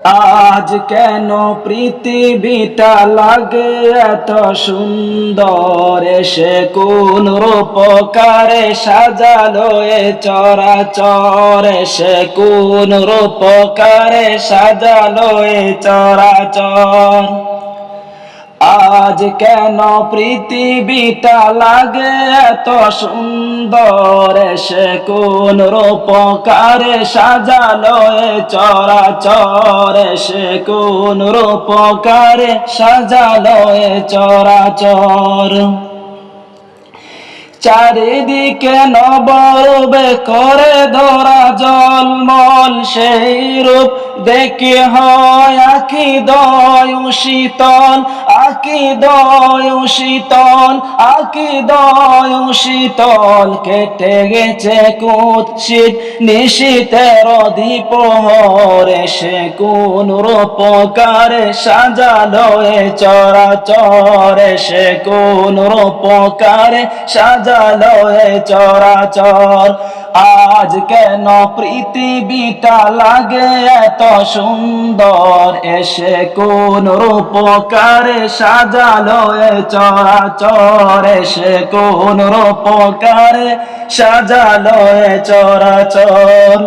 আজ কেন পৃথিবীটা লাগে এত সুন্দর, এসে কোন রূপকারে সাজালো এ চরাচর, এসে কোন রূপকারে সাজালো এ চরাচর। আজ কেন পৃথিবীটা লাগে এত সুন্দর, এসে কোন রূপকারে সাজালো এ চরাচর, এসে কোন রূপকারে সাজালো এ চরাচর। চারিদিকে নবরূপে করে ধরা জলমল, সেই রূপ দেখে হয় আঁখি দয় শীতল, আঁখি দয় শীতল, আঁখি দয় শীতল। কেটে গেছে কুৎসিত নিশীথের দ্বিপ্রহর, এসে কোন রূপকারে সাজালো এ চরাচর, এসে কোন রূপকারে সাজালো এ চরাচর। আজ কেন পৃথিবীটা লাগে এত সুন্দর, এসে কোন রূপকারে সাজালো এ চরাচর, এসে কোন রূপকারে সাজালো এ চরাচর।